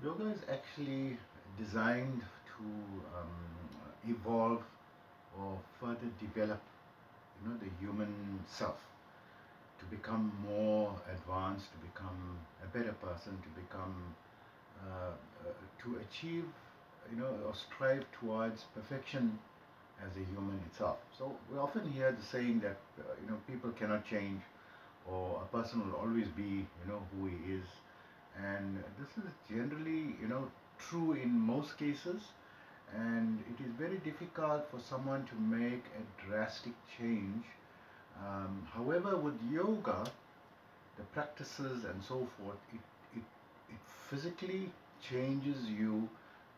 Yoga is actually designed to evolve or further develop, the human self, to become more advanced, to become a better person, to become, to achieve, or strive towards perfection as a human itself. So we often hear the saying that, people cannot change, or a person will always be, who he is. And this is generally, true in most cases, and it is very difficult for someone to make a drastic change. However, with yoga, the practices and so forth, it physically changes you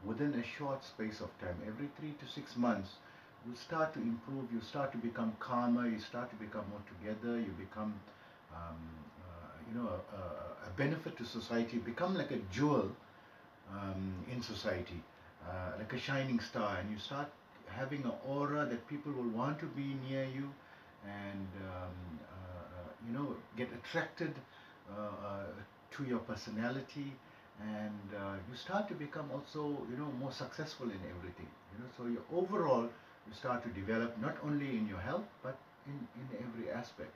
within a short space of time. Every 3 to 6 months, you start to improve, you start to become calmer, you start to become more together, you become, um, a benefit to society, become like a jewel in society, like a shining star, and you start having an aura that people will want to be near you, and get attracted to your personality, and you start to become also, more successful in everything. So you overall, you start to develop not only in your health but in every aspect.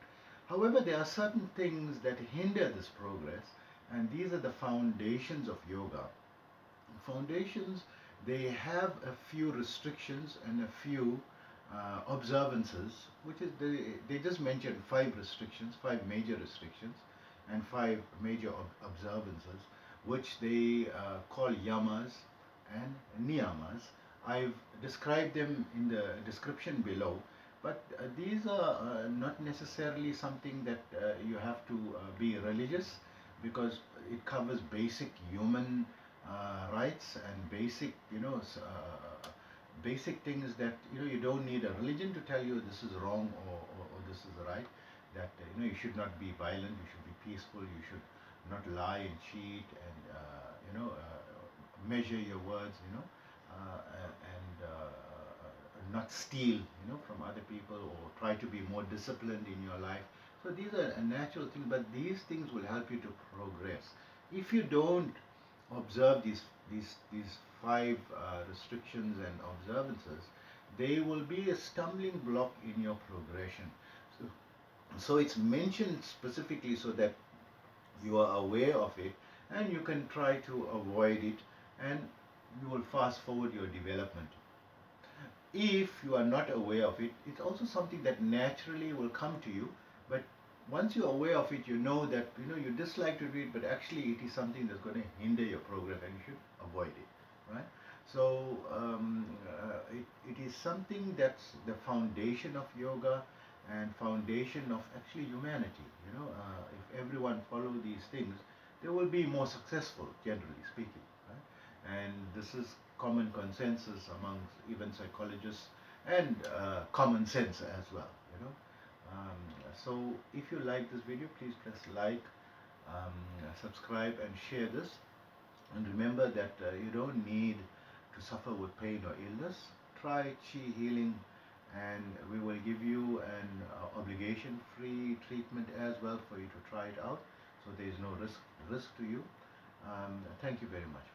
However, there are certain things that hinder this progress, and these are the foundations of yoga. Foundations, they have a few restrictions and a few observances, which is they just mentioned five restrictions, five major restrictions, and five major observances, which they call yamas and niyamas. I've described them in the description below, but these are not necessarily something that you have to be religious, because it covers basic human rights and basic, basic things that, you don't need a religion to tell you this is wrong, or this is right. That you should not be violent, you should be peaceful, you should not lie and cheat, and measure your words, and not steal, from other people, or try to be more disciplined in your life. So these are a natural thing, but these things will help you to progress. If you don't observe these five restrictions and observances, they will be a stumbling block in your progression. So, so it's mentioned specifically so that you are aware of it, and you can try to avoid it, and you will fast forward your development. If you are not aware of it, it's also something that naturally will come to you. But once you're aware of it, you know that, you dislike to do it, but actually it is something that's going to hinder your progress, and you should avoid it, right? So it is something that's the foundation of yoga, and foundation of actually humanity. If everyone follow these things, they will be more successful, generally speaking, right? And this is common consensus amongst even psychologists, and common sense as well. So if you like this video, please press like, subscribe, and share this. And remember that you don't need to suffer with pain or illness. Try chi healing, and we will give you an obligation-free treatment as well for you to try it out. So there is no risk to you. Thank you very much.